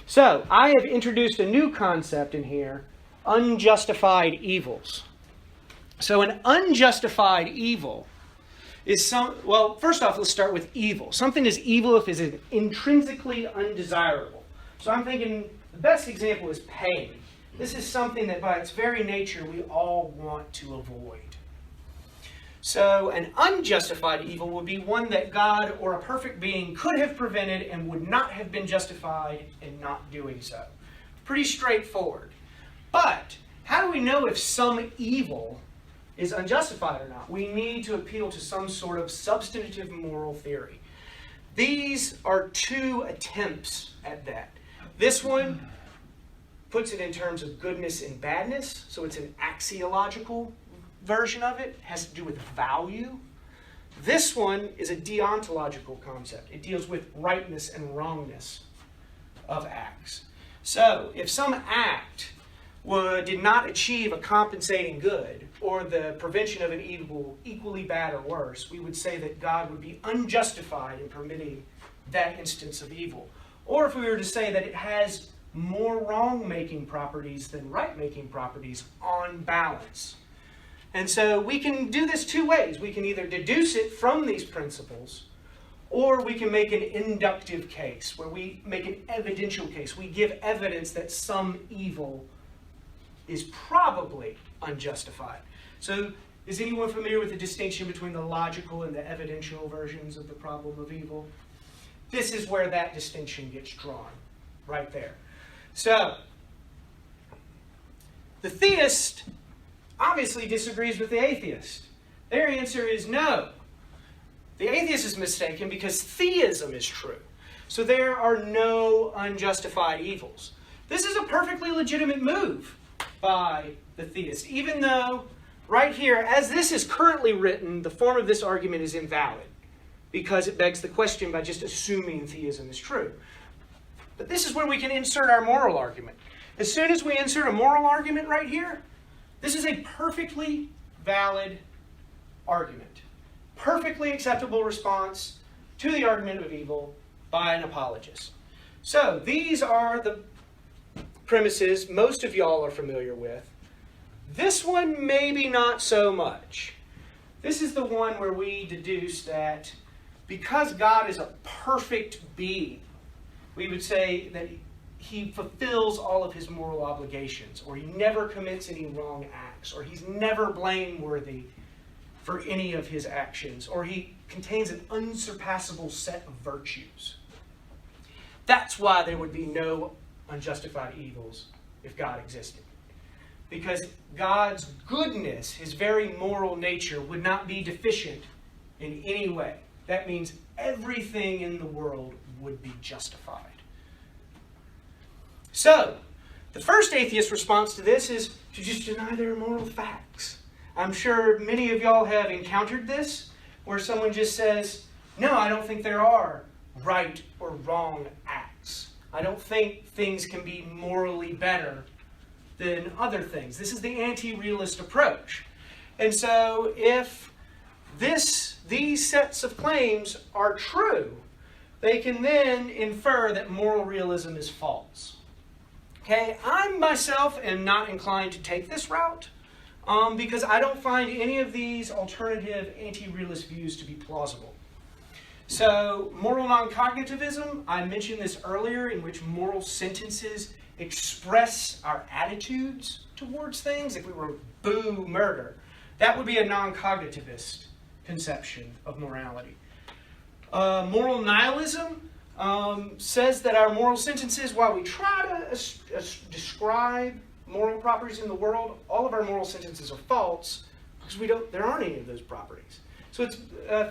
So, I have introduced a new concept in here, unjustified evils. So an unjustified evil is well, first off, let's start with evil. Something is evil if it is intrinsically undesirable. So I'm thinking the best example is pain. This is something that by its very nature we all want to avoid. So an unjustified evil would be one that God or a perfect being could have prevented and would not have been justified in not doing so. Pretty straightforward. But how do we know if some evil is unjustified or not? We need to appeal to some sort of substantive moral theory. These are two attempts at that. This one puts it in terms of goodness and badness, so it's an axiological version of it, has to do with value. This one is a deontological concept. It deals with rightness and wrongness of acts. So, if some act did not achieve a compensating good, or the prevention of an evil equally bad or worse, we would say that God would be unjustified in permitting that instance of evil. Or if we were to say that it has more wrong-making properties than right-making properties on balance. And so we can do this two ways. We can either deduce it from these principles, or we can make an inductive case, where we make an evidential case. We give evidence that some evil is probably unjustified. So, is anyone familiar with the distinction between the logical and the evidential versions of the problem of evil? This is where that distinction gets drawn, right there. So, the theist obviously disagrees with the atheist. Their answer is no. The atheist is mistaken because theism is true. So there are no unjustified evils. This is a perfectly legitimate move by the theist, even though right here, as this is currently written, the form of this argument is invalid because it begs the question by just assuming theism is true. But this is where we can insert our moral argument. As soon as we insert a moral argument right here, this is a perfectly valid argument. Perfectly acceptable response to the argument of evil by an apologist. So these are the premises most of y'all are familiar with. This one maybe not so much. This is the one where we deduce that because God is a perfect being, we would say that he fulfills all of his moral obligations, or he never commits any wrong acts, or he's never blameworthy for any of his actions, or he contains an unsurpassable set of virtues. That's why there would be no unjustified evils if God existed. Because God's goodness, his very moral nature, would not be deficient in any way. That means everything in the world would be justified. So, the first atheist response to this is to just deny their moral facts. I'm sure many of y'all have encountered this, where someone just says, no, I don't think there are right or wrong acts. I don't think things can be morally better than other things. This is the anti-realist approach. And so if these sets of claims are true, they can then infer that moral realism is false. Okay, I myself am not inclined to take this route because I don't find any of these alternative anti-realist views to be plausible. So, moral non-cognitivism, I mentioned this earlier, in which moral sentences express our attitudes towards things. If we were boo murder, that would be a non-cognitivist conception of morality. Moral nihilism says that our moral sentences, while we try to describe moral properties in the world, all of our moral sentences are false because there aren't any of those properties. So it's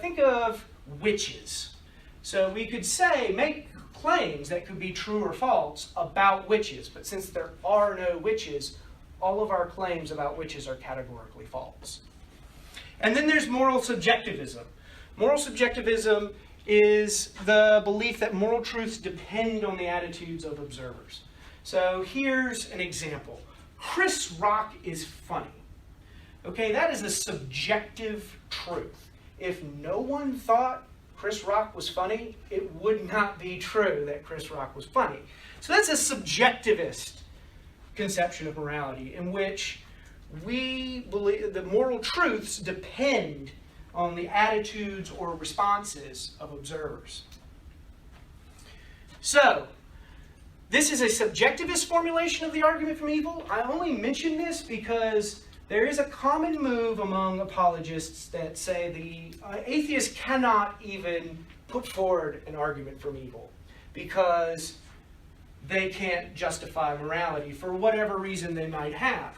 think of witches. So we could make claims that could be true or false about witches, but since there are no witches, all of our claims about witches are categorically false. And then there's moral subjectivism. Moral subjectivism is the belief that moral truths depend on the attitudes of observers. So here's an example. Chris Rock is funny. Okay, that is a subjective truth. If no one thought Chris Rock was funny, it would not be true that Chris Rock was funny. So that's a subjectivist conception of morality, in which we believe the moral truths depend on the attitudes or responses of observers. So, this is a subjectivist formulation of the argument from evil. I only mention this because there is a common move among apologists that say the atheist cannot even put forward an argument from evil because they can't justify morality for whatever reason they might have.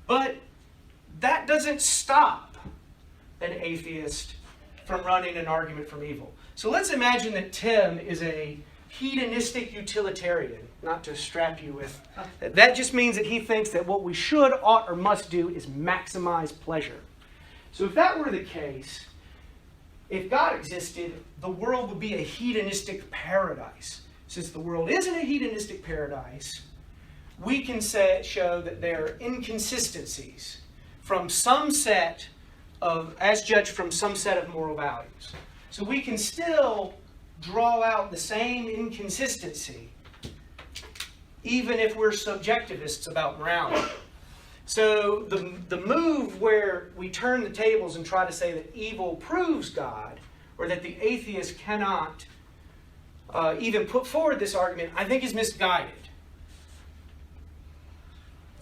But that doesn't stop an atheist from running an argument from evil. So let's imagine that Tim is a hedonistic utilitarian, not to strap you with. That just means that he thinks that what we should, ought, or must do is maximize pleasure. So if that were the case, if God existed, the world would be a hedonistic paradise. Since the world isn't a hedonistic paradise, we can show that there are inconsistencies from some set of, as judged from some set of moral values. So we can still draw out the same inconsistency, even if we're subjectivists about morality. So the move where we turn the tables and try to say that evil proves God, or that the atheist cannot even put forward this argument, I think is misguided.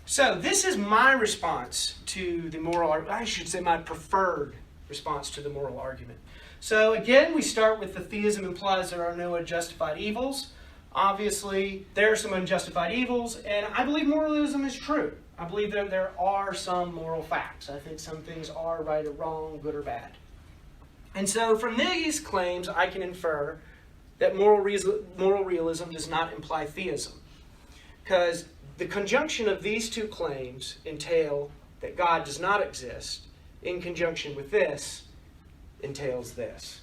So this is my response to the moral argument. I should say my preferred response to the moral argument. So again, we start with the theism implies there are no unjustified evils. Obviously, there are some unjustified evils, and I believe moralism is true. I believe that there are some moral facts. I think some things are right or wrong, good or bad. And so from these claims, I can infer that moral realism does not imply theism, because the conjunction of these two claims entail that God does not exist, in conjunction with this entails this.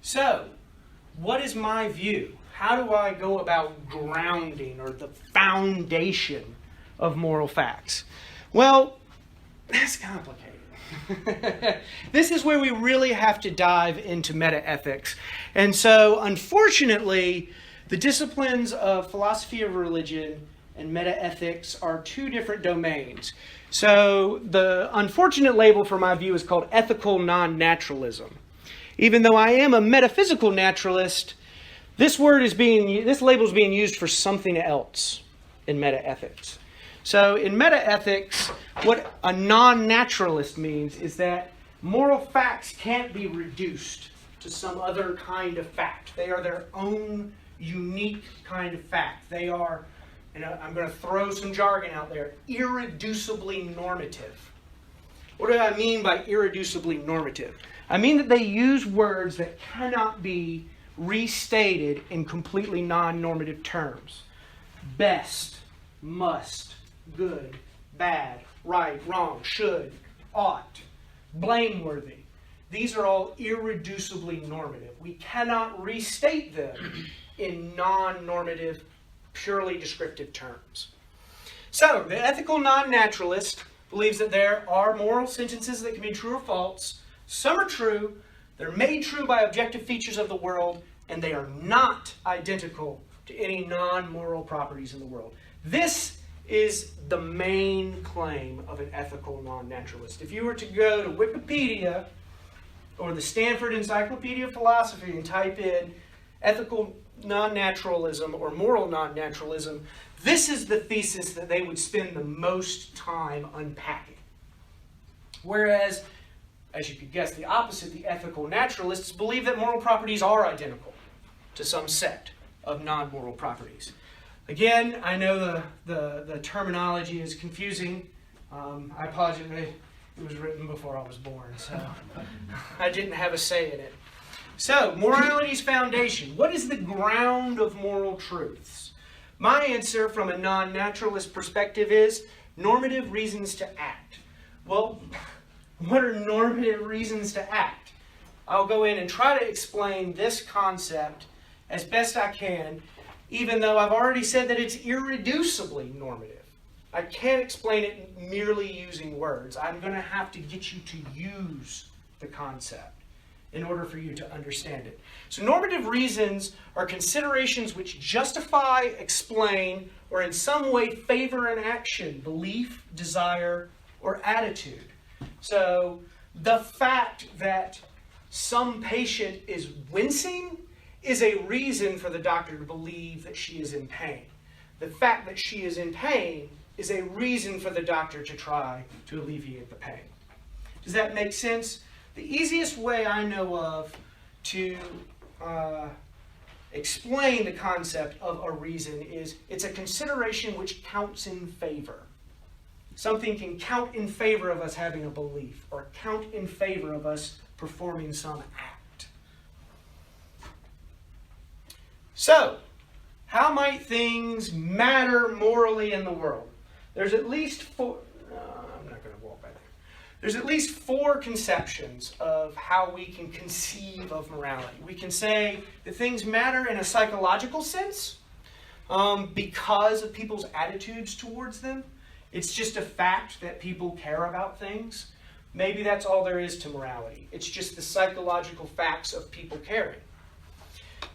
So, what is my view? How do I go about grounding, or the foundation of moral facts? Well, that's complicated. This is where we really have to dive into metaethics. And so, unfortunately, the disciplines of philosophy of religion and metaethics are two different domains. So the unfortunate label for my view is called ethical non-naturalism. Even though I am a metaphysical naturalist, this label is being used for something else in metaethics. So in metaethics, what a non-naturalist means is that moral facts can't be reduced to some other kind of fact. They are their own unique kind of fact. They are, and I'm going to throw some jargon out there, irreducibly normative. What do I mean by irreducibly normative? I mean that they use words that cannot be restated in completely non-normative terms. Best, must, good, bad, right, wrong, should, ought, blameworthy. These are all irreducibly normative. We cannot restate them in non-normative, purely descriptive terms. So, the ethical non-naturalist believes that there are moral sentences that can be true or false. Some are true, they're made true by objective features of the world, and they are not identical to any non-moral properties in the world. This is the main claim of an ethical non-naturalist. If you were to go to Wikipedia or the Stanford Encyclopedia of Philosophy and type in ethical non-naturalism or moral non-naturalism, this is the thesis that they would spend the most time unpacking. Whereas, as you could guess, the opposite, the ethical naturalists believe that moral properties are identical to some set of non-moral properties. Again, I know the terminology is confusing. I apologize. It was written before I was born, so I didn't have a say in it. So, morality's foundation. What is the ground of moral truths? My answer from a non-naturalist perspective is normative reasons to act. Well, what are normative reasons to act? I'll go in and try to explain this concept as best I can, even though I've already said that it's irreducibly normative. I can't explain it merely using words. I'm going to have to get you to use the concept in order for you to understand it. So normative reasons are considerations which justify, explain, or in some way favor an action, belief, desire, or attitude. So the fact that some patient is wincing is a reason for the doctor to believe that she is in pain. The fact that she is in pain is a reason for the doctor to try to alleviate the pain. Does that make sense? The easiest way I know of to explain the concept of a reason is it's a consideration which counts in favor. Something can count in favor of us having a belief or count in favor of us performing some act. So, how might things matter morally in the world? There's at least four. I'm not going to walk by there. There's at least four conceptions of how we can conceive of morality. We can say that things matter in a psychological sense because of people's attitudes towards them. It's just a fact that people care about things. Maybe that's all there is to morality. It's just the psychological facts of people caring.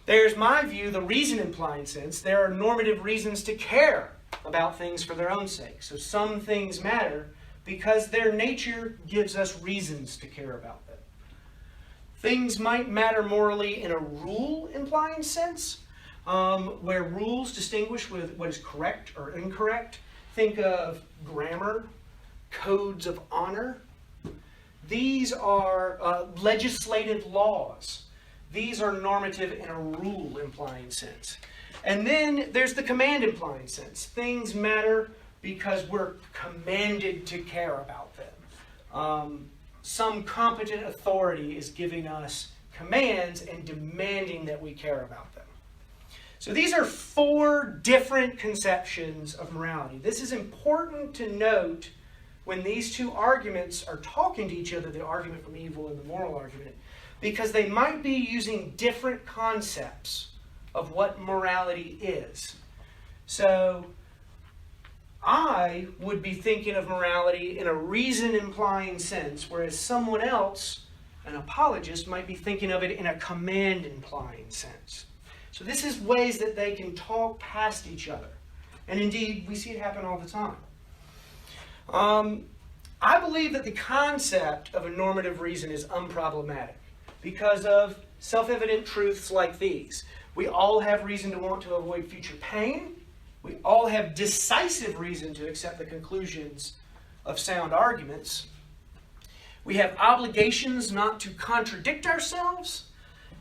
There's my view, the reason-implying sense. There are normative reasons to care about things for their own sake. So some things matter because their nature gives us reasons to care about them. Things might matter morally in a rule-implying sense, where rules distinguish with what is correct or incorrect. Think of grammar, codes of honor. These are legislative laws. These are normative in a rule-implying sense. And then there's the command-implying sense. Things matter because we're commanded to care about them. Some competent authority is giving us commands and demanding that we care about them. So these are four different conceptions of morality. This is important to note when these two arguments are talking to each other, the argument from evil and the moral argument, because they might be using different concepts of what morality is. So I would be thinking of morality in a reason-implying sense, whereas someone else, an apologist, might be thinking of it in a command-implying sense. So this is ways that they can talk past each other. And indeed, we see it happen all the time. I believe that the concept of a normative reason is unproblematic because of self-evident truths like these. We all have reason to want to avoid future pain. We all have decisive reason to accept the conclusions of sound arguments. We have obligations not to contradict ourselves.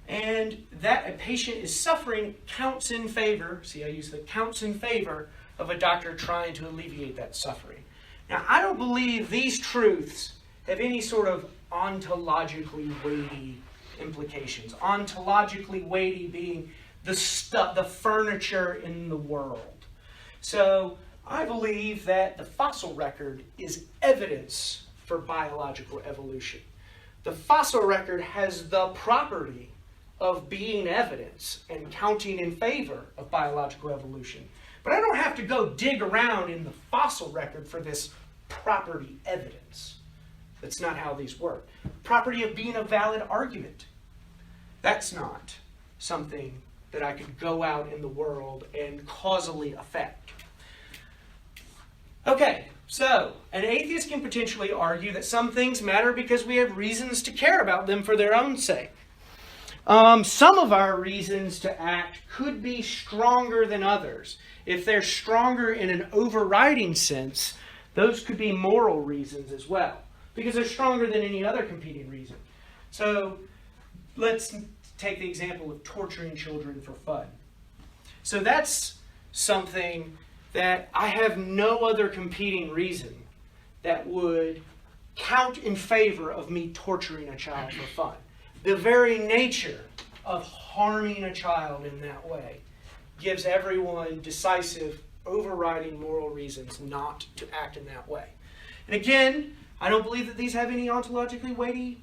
And that a patient is suffering counts in favor, see I use the counts in favor of a doctor trying to alleviate that suffering. Now I don't believe these truths have any sort of ontologically weighty implications. Ontologically weighty being the stuff, the furniture in the world. So I believe that the fossil record is evidence for biological evolution. The fossil record has the property of being evidence and counting in favor of biological evolution. But I don't have to go dig around in the fossil record for this property evidence. That's not how these work. Property of being a valid argument. That's not something that I could go out in the world and causally affect. Okay, so an atheist can potentially argue that some things matter because we have reasons to care about them for their own sake. Some of our reasons to act could be stronger than others. If they're stronger in an overriding sense, those could be moral reasons as well, because they're stronger than any other competing reason. So let's take the example of torturing children for fun. So that's something that I have no other competing reason that would count in favor of me torturing a child for fun. The very nature of harming a child in that way gives everyone decisive, overriding moral reasons not to act in that way. And again, I don't believe that these have any ontologically weighty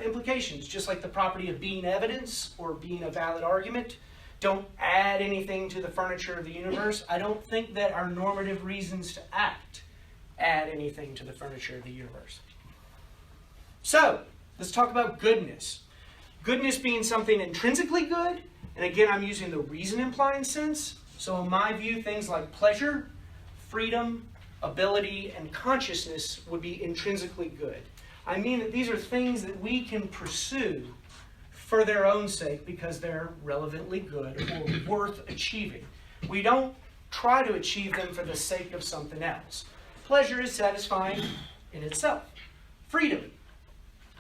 implications, just like the property of being evidence or being a valid argument. Don't add anything to the furniture of the universe. I don't think that our normative reasons to act add anything to the furniture of the universe. So, Let's talk about goodness. Goodness being something intrinsically good, and again, I'm using the reason-implying sense. So in my view, things like pleasure, freedom, ability, and consciousness would be intrinsically good. I mean that these are things that we can pursue for their own sake because they're relevantly good or worth achieving. We don't try to achieve them for the sake of something else. Pleasure is satisfying in itself. Freedom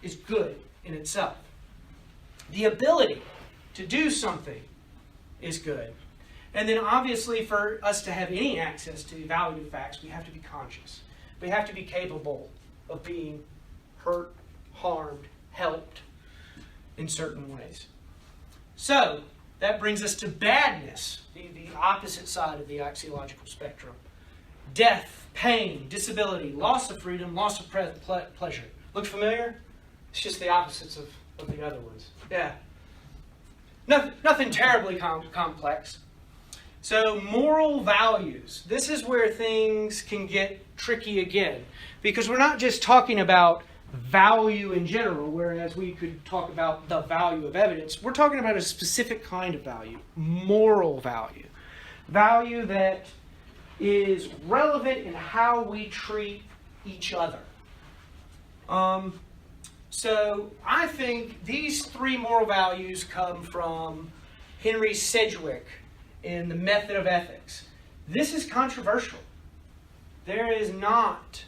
is good in itself. The ability to do something is good. And then obviously for us to have any access to evaluative facts, we have to be conscious. We have to be capable of being hurt, harmed, helped in certain ways. So that brings us to badness, the opposite side of the axiological spectrum. Death, pain, disability, loss of freedom, loss of pleasure. Look familiar? It's just the opposites of the other ones. Yeah. Nothing terribly complex. So moral values. This is where things can get tricky again. Because we're not just talking about value in general, whereas we could talk about the value of evidence. We're talking about a specific kind of value. Moral value. Value that is relevant in how we treat each other. So I think these three moral values come from Henry Sedgwick in The Method of Ethics. This is controversial. There is not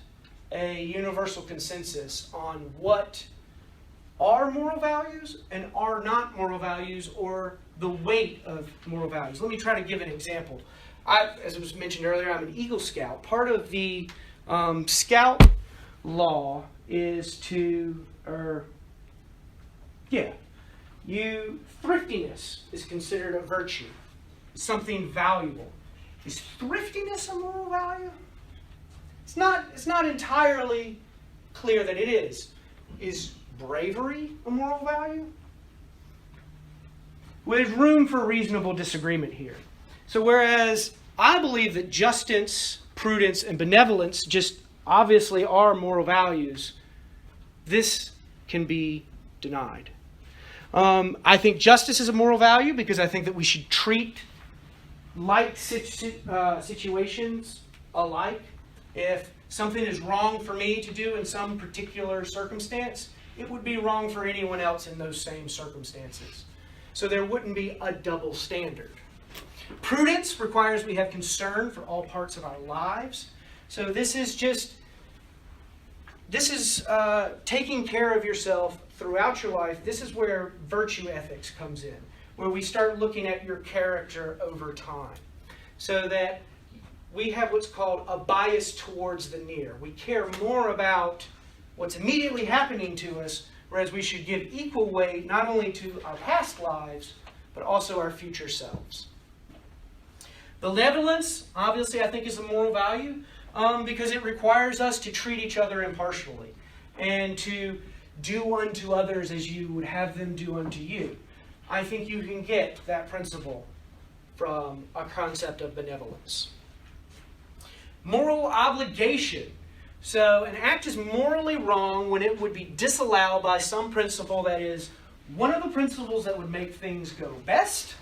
a universal consensus on what are moral values and are not moral values, or the weight of moral values. Let me try to give an example. As was mentioned earlier, I'm an Eagle Scout. Part of the Scout law is to, thriftiness is considered a virtue, something valuable. Is thriftiness a moral value? It's not entirely clear that it is. Is bravery a moral value? Well, there's room for reasonable disagreement here. So whereas I believe that justice, prudence, and benevolence just obviously are moral values, this can be denied. I think justice is a moral value because I think that we should treat like situations alike. If something is wrong for me to do in some particular circumstance, it would be wrong for anyone else in those same circumstances. So there wouldn't be a double standard. Prudence requires we have concern for all parts of our lives. So this is taking care of yourself throughout your life. This is where virtue ethics comes in, where we start looking at your character over time. So that we have what's called a bias towards the near. We care more about what's immediately happening to us, whereas we should give equal weight not only to our past lives, but also our future selves. Benevolence, obviously, I think is a moral value because it requires us to treat each other impartially and to do unto others as you would have them do unto you. I think you can get that principle from a concept of benevolence. Moral obligation. So an act is morally wrong when it would be disallowed by some principle that is one of the principles that would make things go best,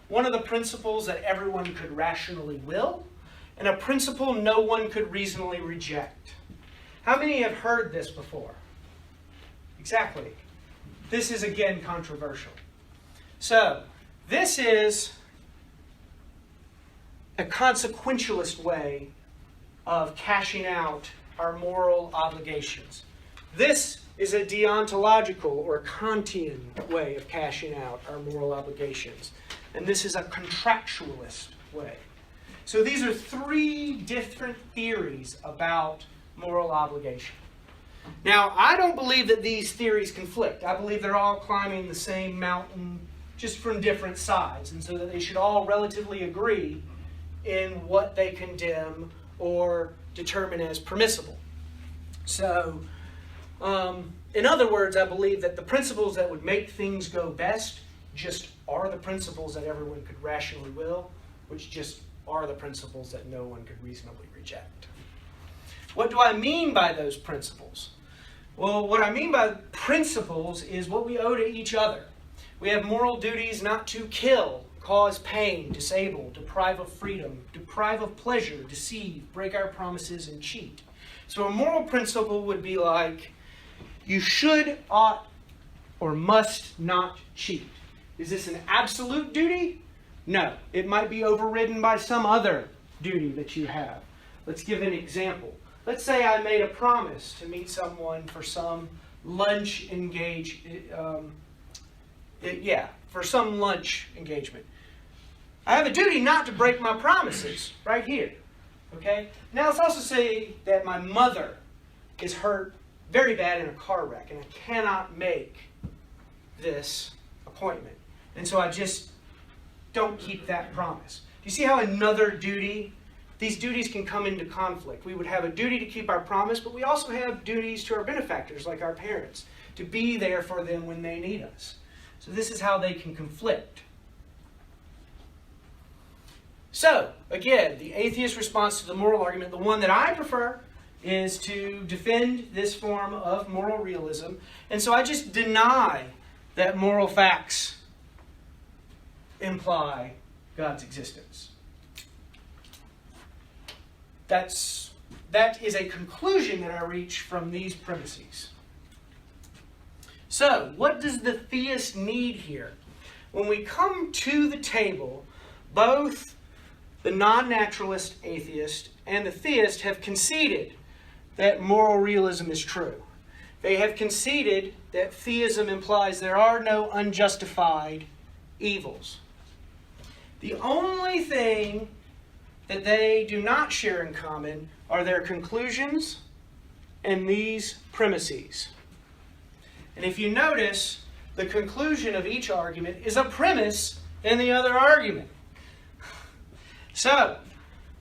one of the principles that everyone could rationally will, and a principle no one could reasonably reject. How many have heard this before? Exactly. This is again controversial. So this is a consequentialist way of cashing out our moral obligations. This is a deontological or Kantian way of cashing out our moral obligations. And this is a contractualist way. So these are three different theories about moral obligation. Now, I don't believe that these theories conflict. I believe they're all climbing the same mountain, just from different sides, and so that they should all relatively agree in what they condemn or determine as permissible. So, in other words, I believe that the principles that would make things go best just are the principles that everyone could rationally will, which just are the principles that no one could reasonably reject. What do I mean by those principles? Well, what I mean by principles is what we owe to each other. We have moral duties not to kill, cause pain, disable, deprive of freedom, deprive of pleasure, deceive, break our promises, and cheat. So a moral principle would be like, you should, ought, or must not cheat. Is this an absolute duty? No. It might be overridden by some other duty that you have. Let's give an example. Let's say I made a promise to meet someone for some lunch for some lunch engagement. I have a duty not to break my promises right here. Okay? Now let's also say that my mother is hurt very bad in a car wreck and I cannot make this appointment. And so I just don't keep that promise. Do you see how another duty, these duties can come into conflict? We would have a duty to keep our promise, but we also have duties to our benefactors, like our parents, to be there for them when they need us. So this is how they can conflict. So, again, the atheist response to the moral argument, the one that I prefer, is to defend this form of moral realism. And so I just deny that moral facts imply God's existence. That is a conclusion that I reach from these premises. So, what does the theist need here? When we come to the table, both the non-naturalist atheist and the theist have conceded that moral realism is true. They have conceded that theism implies there are no unjustified evils. The only thing that they do not share in common are their conclusions and these premises. And if you notice, the conclusion of each argument is a premise in the other argument. So,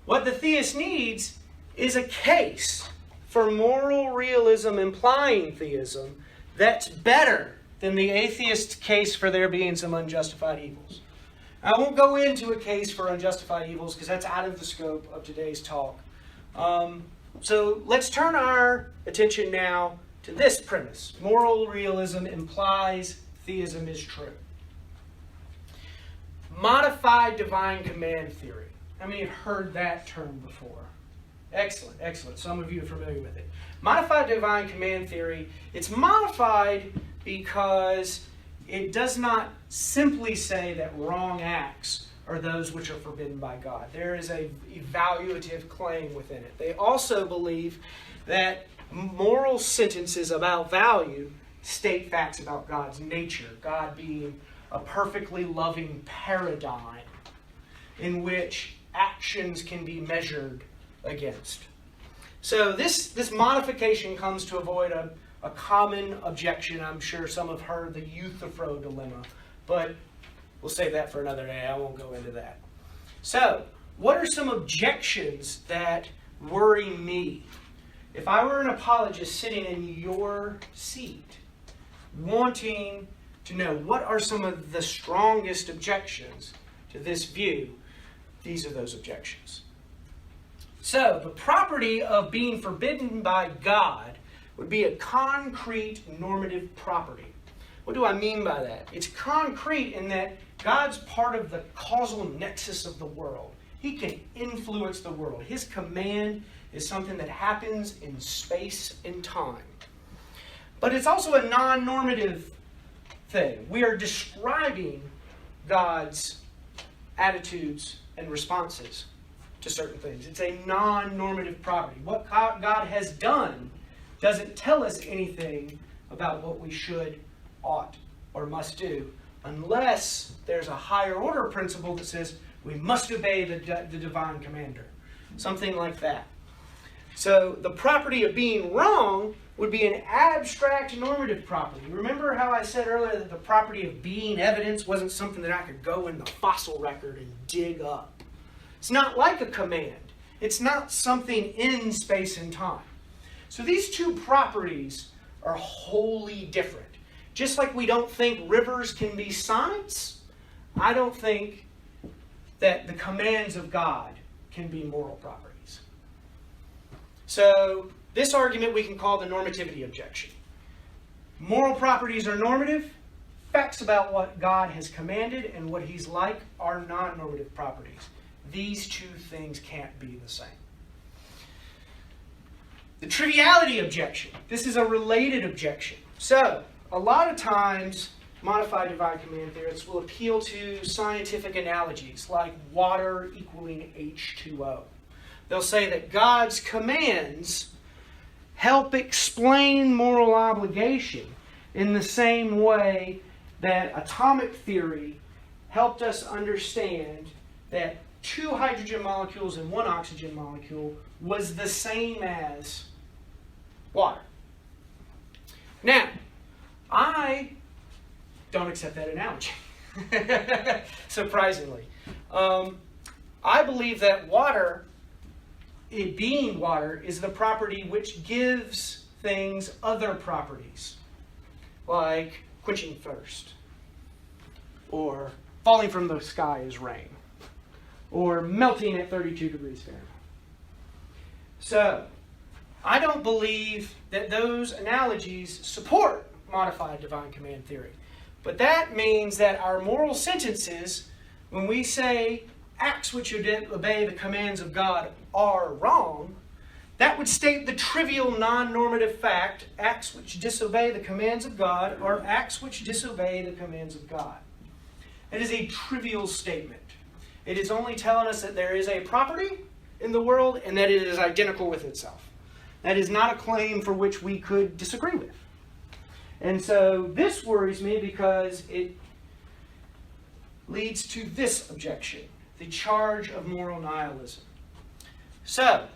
what the theist needs is a case for moral realism implying theism that's better than the atheist's case for there being some unjustified evils. I won't go into a case for unjustified evils because that's out of the scope of today's talk. So let's turn our attention now to this premise. Moral realism implies theism is true. Modified divine command theory. How many have heard that term before? Excellent, excellent. Some of you are familiar with it. Modified divine command theory, it's modified because it does not simply say that wrong acts are those which are forbidden by God. There is an evaluative claim within it. They also believe that moral sentences about value state facts about God's nature, God being a perfectly loving paradigm in which actions can be measured against. So this modification comes to avoid a common objection. I'm sure some have heard the Euthyphro dilemma, but we'll save that for another day. I won't go into that. So, what are some objections that worry me? If I were an apologist sitting in your seat, wanting to know what are some of the strongest objections to this view, these are those objections. So, the property of being forbidden by God would be a concrete normative property. What do I mean by that? It's concrete in that God's part of the causal nexus of the world. He can influence the world. His command is something that happens in space and time. But it's also a non-normative thing. We are describing God's attitudes and responses to certain things. It's a non-normative property. What God has done doesn't tell us anything about what we should, ought, or must do, unless there's a higher order principle that says we must obey the divine commander. Something like that. So the property of being wrong would be an abstract normative property. Remember how I said earlier that the property of being evidence wasn't something that I could go in the fossil record and dig up. It's not like a command. It's not something in space and time. So these two properties are wholly different. Just like we don't think rivers can be science, I don't think that the commands of God can be moral properties. So this argument we can call the normativity objection. Moral properties are normative. Facts about what God has commanded and what he's like are non-normative properties. These two things can't be the same. The triviality objection. This is a related objection. So, a lot of times, modified divine command theorists will appeal to scientific analogies like water equaling H2O. They'll say that God's commands help explain moral obligation in the same way that atomic theory helped us understand that 2 hydrogen molecules and 1 oxygen molecule was the same as water. Now, I don't accept that analogy, surprisingly. I believe that water, it being water, is the property which gives things other properties, like quenching thirst, or falling from the sky as rain, or melting at 32 degrees Fahrenheit. So, I don't believe that those analogies support modified divine command theory. But that means that our moral sentences, when we say acts which obey the commands of God are wrong, that would state the trivial non-normative fact, acts which disobey the commands of God are acts which disobey the commands of God. It is a trivial statement. It is only telling us that there is a property in the world and that it is identical with itself. That is not a claim for which we could disagree with. And so this worries me because it leads to this objection, the charge of moral nihilism. So,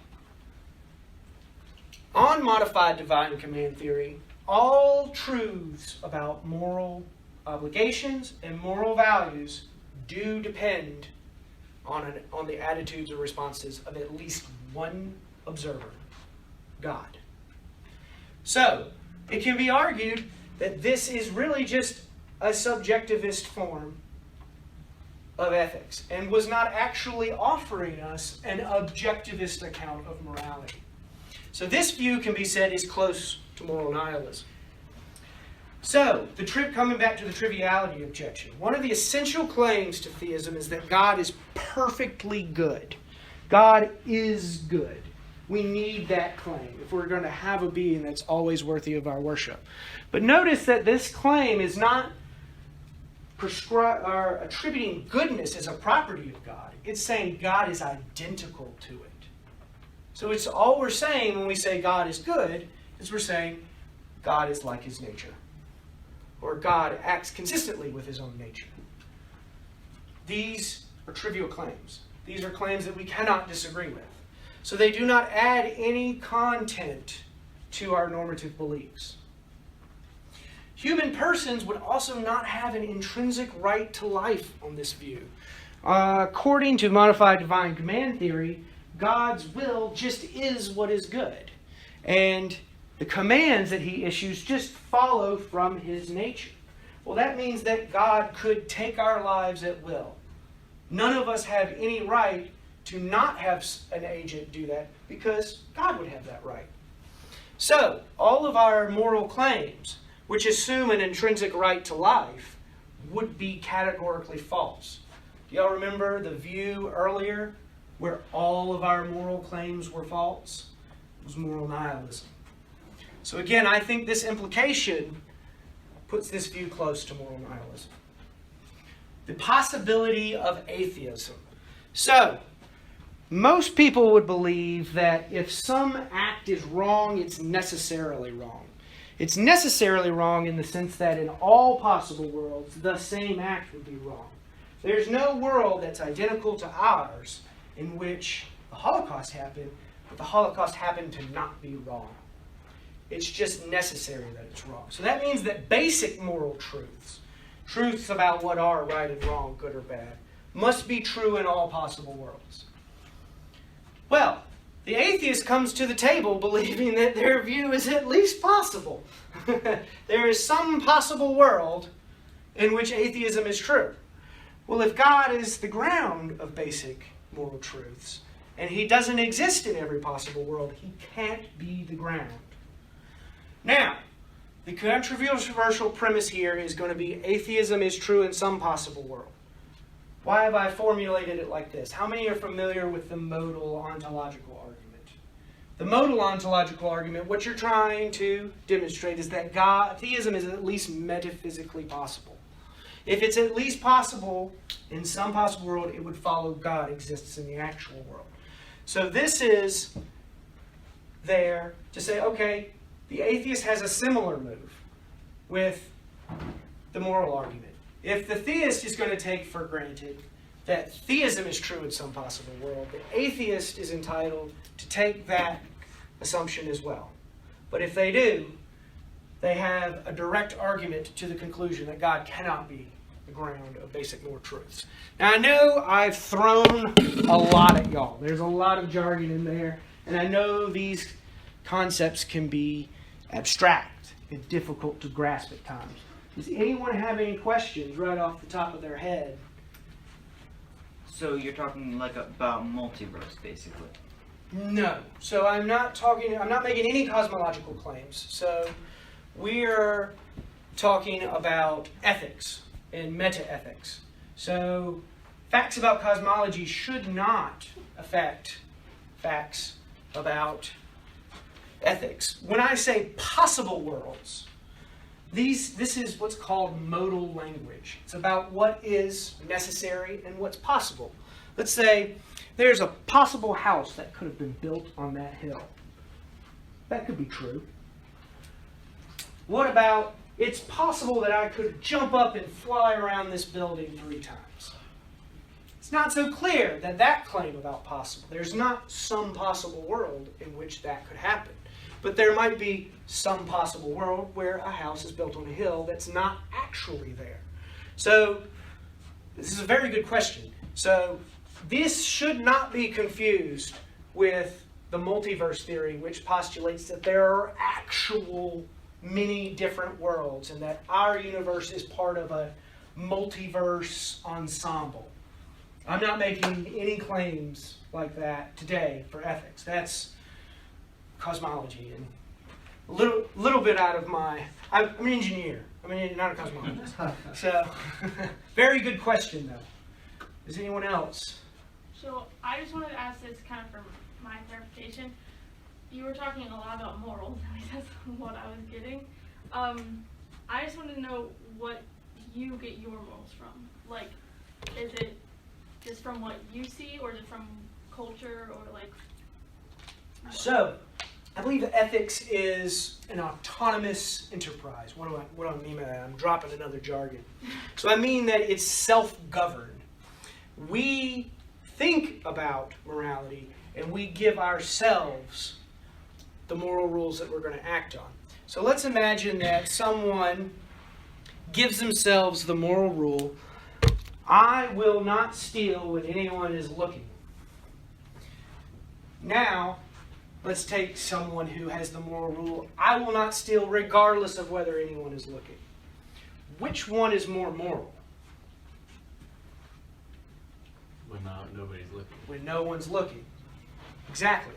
on modified divine command theory, all truths about moral obligations and moral values do depend on the attitudes or responses of at least one observer, God. So, it can be argued that this is really just a subjectivist form of ethics and was not actually offering us an objectivist account of morality. So this view can be said is close to moral nihilism. So, coming back to the triviality objection, one of the essential claims to theism is that God is perfectly good. God is good. We need that claim if we're going to have a being that's always worthy of our worship. But notice that this claim is not attributing goodness as a property of God. It's saying God is identical to it. So it's all we're saying when we say God is good is we're saying God is like his nature. Or God acts consistently with his own nature. These are trivial claims. These are claims that we cannot disagree with. So they do not add any content to our normative beliefs. Human persons would also not have an intrinsic right to life on this view. According to modified divine command theory, God's will just is what is good. And the commands that he issues just follow from his nature. Well, that means that God could take our lives at will. None of us have any right to not have an agent do that because God would have that right. So, all of our moral claims, which assume an intrinsic right to life, would be categorically false. Do y'all remember the view earlier where all of our moral claims were false? It was moral nihilism. So again, I think this implication puts this view close to moral nihilism. The possibility of atheism. So, most people would believe that if some act is wrong, it's necessarily wrong. It's necessarily wrong in the sense that in all possible worlds, the same act would be wrong. There's no world that's identical to ours in which the Holocaust happened, but the Holocaust happened to not be wrong. It's just necessary that it's wrong. So that means that basic moral truths about what are right and wrong, good or bad, must be true in all possible worlds. Well, the atheist comes to the table believing that their view is at least possible. There is some possible world in which atheism is true. Well, if God is the ground of basic moral truths, and he doesn't exist in every possible world, he can't be the ground. Now, The controversial premise here is going to be atheism is true in some possible world. Why have I formulated it like this? How many are familiar with the modal ontological argument? The modal ontological argument, what you're trying to demonstrate is that theism is at least metaphysically possible. If it's at least possible in some possible world, it would follow God exists in the actual world. So this is there to say, okay, the atheist has a similar move with the moral argument. If the theist is going to take for granted that theism is true in some possible world, the atheist is entitled to take that assumption as well. But if they do, they have a direct argument to the conclusion that God cannot be the ground of basic moral truths. Now I know I've thrown a lot at y'all. There's a lot of jargon in there, and I know these concepts can be abstract and difficult to grasp at times. Does anyone have any questions right off the top of their head? So you're talking like about multiverse, basically? No. So I'm not making any cosmological claims. So we're talking about ethics and metaethics. So facts about cosmology should not affect facts about ethics. When I say possible worlds, this is what's called modal language. It's about what is necessary and what's possible. Let's say there's a possible house that could have been built on that hill. That could be true. What about it's possible that I could jump up and fly around this building 3 times? It's not so clear that that claim about possible. There's not some possible world in which that could happen. But there might be some possible world where a house is built on a hill that's not actually there. So this is a very good question. So this should not be confused with the multiverse theory, which postulates that there are actual many different worlds and that our universe is part of a multiverse ensemble. I'm not making any claims like that today for ethics. That's cosmology and a little bit out of my... I'm an engineer. Not a cosmologist. So, very good question, though. Is anyone else? So, I just wanted to ask this kind of for my clarification. You were talking a lot about morals. At least that's what I was getting. I just wanted to know what you get your morals from. Like, is it just from what you see, or is it from culture, or like... So, I believe ethics is an autonomous enterprise. What do I mean by that? I'm dropping another jargon. So I mean that it's self-governed. We think about morality and we give ourselves the moral rules that we're going to act on. So let's imagine that someone gives themselves the moral rule, I will not steal when anyone is looking. Now, let's take someone who has the moral rule, I will not steal regardless of whether anyone is looking. Which one is more moral? When nobody's looking. When no one's looking. Exactly.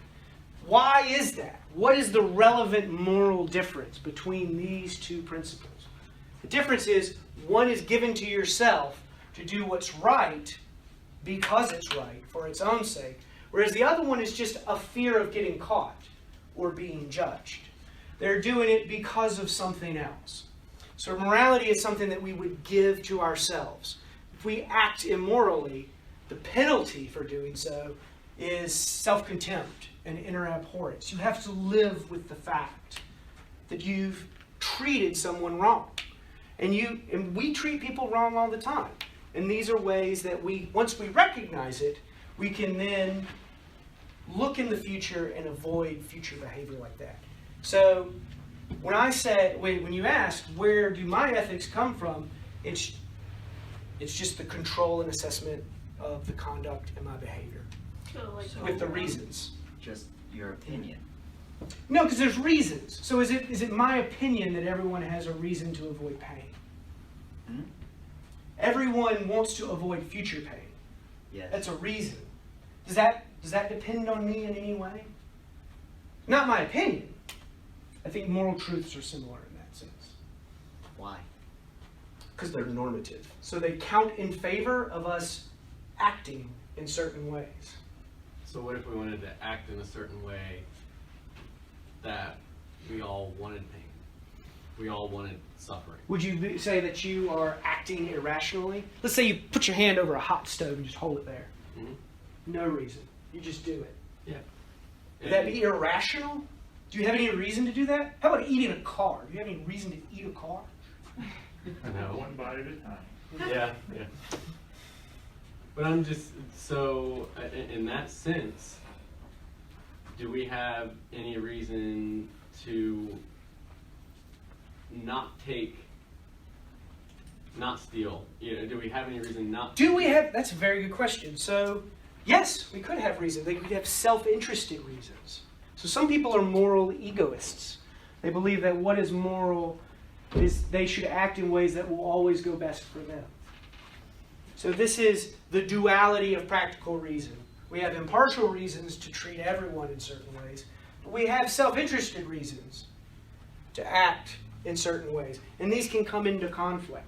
Why is that? What is the relevant moral difference between these two principles? The difference is one is given to yourself to do what's right because it's right for its own sake, whereas the other one is just a fear of getting caught or being judged. They're doing it because of something else. So morality is something that we would give to ourselves. If we act immorally, the penalty for doing so is self-contempt and inner abhorrence. You have to live with the fact that you've treated someone wrong. And we treat people wrong all the time. And these are ways that once we recognize it, we can then look in the future and avoid future behavior like that. So when you ask, where do my ethics come from, it's just the control and assessment of the conduct and my behavior. With the reasons. Just your opinion. No, because there's reasons. So is it my opinion that everyone has a reason to avoid pain? Hmm? Everyone wants to avoid future pain. Yes. That's a reason. Does that depend on me in any way? Not my opinion. I think moral truths are similar in that sense. Because they're normative. So they count in favor of us acting in certain ways. So what if we wanted to act in a certain way that we all wanted pain? We all wanted suffering. Would you say that you are acting irrationally? Let's say you put your hand over a hot stove and just hold it there. Mm-hmm. No reason. You just do it. Yeah. Would that be irrational? Do you have any reason to do that? How about eating a car? Do you have any reason to eat a car? No. One bite at a time. Yeah, yeah. But I'm just, so, in that sense, do we have any reason to not steal? You know, do we have any reason not Do we have, that's a very good question. So, yes, we could have reason. They could have self-interested reasons. So some people are moral egoists. They believe that what is moral is they should act in ways that will always go best for them. So this is the duality of practical reason. We have impartial reasons to treat everyone in certain ways, but we have self-interested reasons to act in certain ways. And these can come into conflict.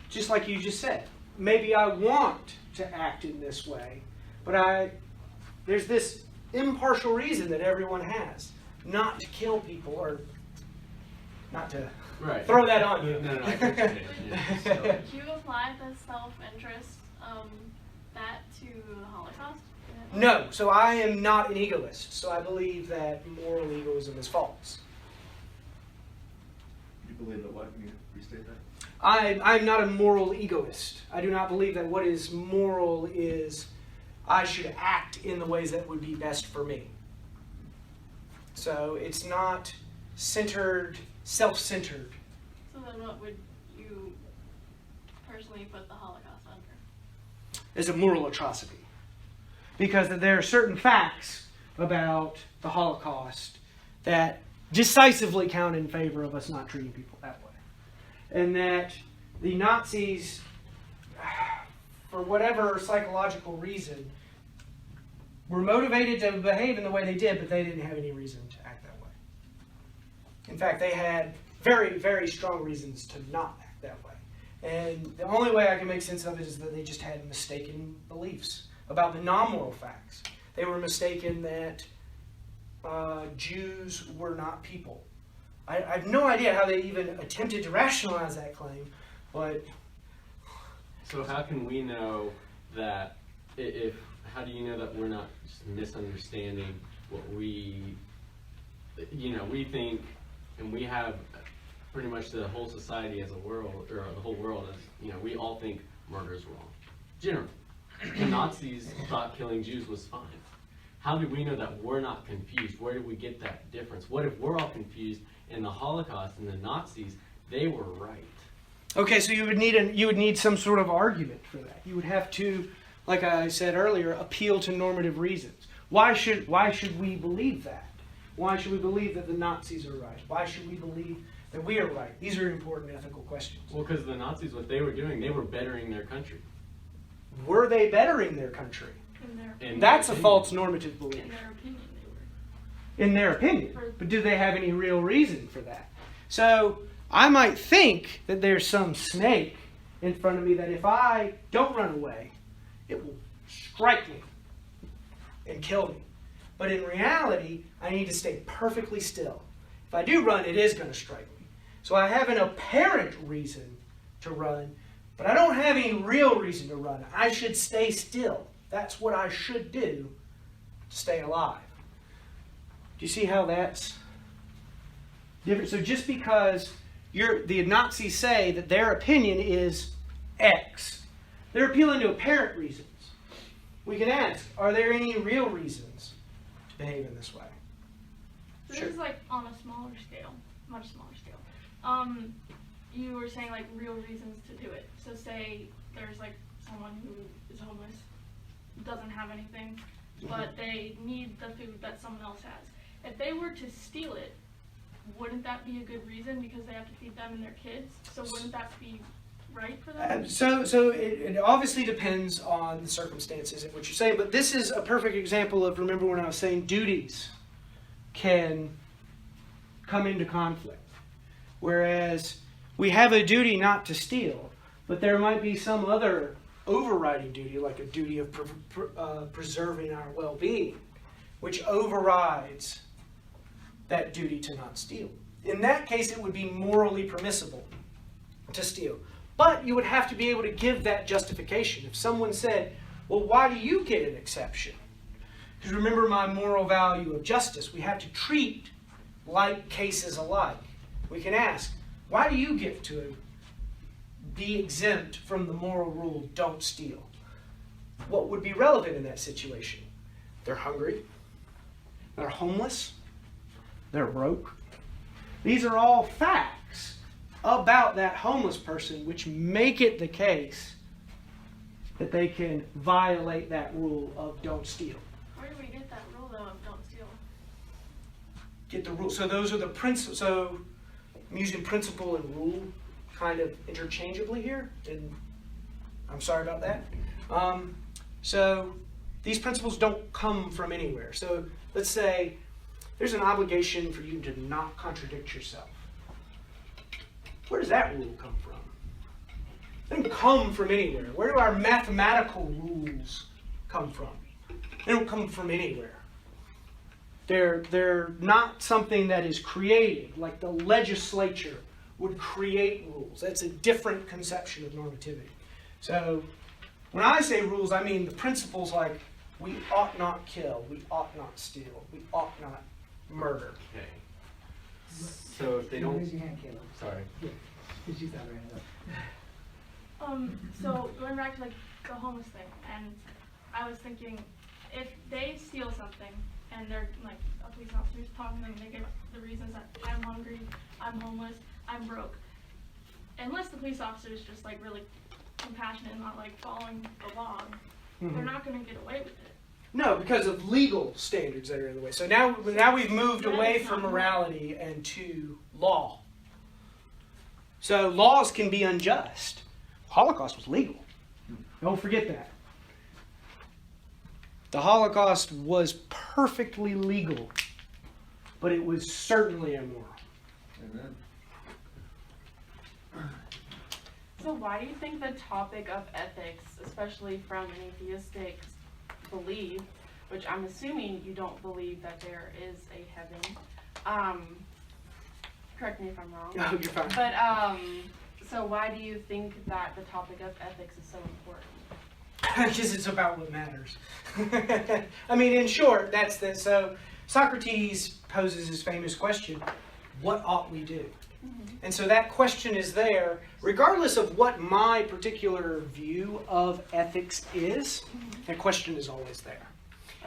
Just like you just said. Maybe I want to act in this way, but there's this impartial reason that everyone has. Not to kill people or not to throw that on you. No, I get what you're saying. Yeah, so- Would you apply the self-interest, that to the Holocaust? No, so I am not an egoist. So I believe that moral egoism is false. You believe that what? Can you restate that? I'm not a moral egoist. I do not believe that what is moral is I should act in the ways that would be best for me. So it's not centered, self-centered. So then what would you personally put the Holocaust under? As a moral atrocity. Because there are certain facts about the Holocaust that decisively count in favor of us not treating people that way. And that the Nazis, for whatever psychological reason, were motivated to behave in the way they did, but they didn't have any reason to act that way. In fact, they had very, very strong reasons to not act that way. And the only way I can make sense of it is that they just had mistaken beliefs about the non-moral facts. They were mistaken that Jews were not people. I have no idea how they even attempted to rationalize that claim, but... So how can we know that, how do you know that we're not just misunderstanding what we think, and we have pretty much the whole society as a world, or the whole world as, we all think murder is wrong. Generally. The Nazis thought killing Jews was fine. How do we know that we're not confused? Where did we get that difference? What if we're all confused and the Holocaust and the Nazis, they were right? Okay, so you would need some sort of argument for that. You would have to, like I said earlier, appeal to normative reasons. Why should we believe that? Why should we believe that the Nazis are right? Why should we believe that we are right? These are important ethical questions. Well, because the Nazis, what they were doing, they were bettering their country. Were they bettering their country? That's a false normative belief. In their opinion, they were. In their opinion. But do they have any real reason for that? So I might think that there's some snake in front of me that if I don't run away, it will strike me and kill me. But in reality, I need to stay perfectly still. If I do run, it is going to strike me. So I have an apparent reason to run, but I don't have any real reason to run. I should stay still. That's what I should do to stay alive. Do you see how that's different? So just because the Nazis say that their opinion is X, they're appealing to apparent reasons. We can ask, are there any real reasons to behave in this way? So Sure. this is like on a smaller scale, much smaller scale. You were saying like real reasons to do it. So say there's like someone who is homeless, doesn't have anything, but they need the food that someone else has. If they were to steal it, wouldn't that be a good reason because they have to feed them and their kids? So wouldn't that be right for them? So it obviously depends on the circumstances and what you're saying, but this is a perfect example of, remember when I was saying duties can come into conflict. Whereas we have a duty not to steal, but there might be some other overriding duty, like a duty of preserving our well-being, which overrides that duty to not steal. In that case, it would be morally permissible to steal. But you would have to be able to give that justification. If someone said, well, why do you get an exception? Because remember my moral value of justice. We have to treat like cases alike. We can ask, why do you get to be exempt from the moral rule, don't steal? What would be relevant in that situation? They're hungry. They're homeless. They're broke. These are all facts about that homeless person which make it the case that they can violate that rule of don't steal. Where do we get that rule, though, of don't steal? Get the rule. So those are the principles. So I'm using principle and rule kind of interchangeably here, and I'm sorry about that. So these principles don't come from anywhere. So let's say there's an obligation for you to not contradict yourself. Where does that rule come from? It doesn't come from anywhere. Where do our mathematical rules come from? They don't come from anywhere. They're not something that is created, like the legislature would create rules. That's a different conception of normativity. So when I say rules, I mean the principles like we ought not kill, we ought not steal, we ought not murder. Okay. So if they don't... Raise your hand, Caleb. Sorry. Yeah, because you thought right up. So going back to like the homeless thing, and I was thinking, if they steal something and they're like a police officer's talking to them, and they give the reasons that I'm hungry, I'm homeless, I'm broke. Unless the police officer is just like really compassionate and not like following the law, they're not going to get away with it. No, because of legal standards that are in the way. So now we've moved away from morality and to law. So laws can be unjust. Holocaust was legal. Don't forget that. The Holocaust was perfectly legal, but it was certainly immoral. Amen. So why do you think the topic of ethics, especially from an atheistic belief, which I'm assuming you don't believe that there is a heaven, correct me if I'm wrong. No, you're fine. But so why do you think that the topic of ethics is so important? Because it's about what matters. I mean, in short, that's the... So Socrates poses his famous question, what ought we do? And so that question is there, regardless of what my particular view of ethics is, that question is always there.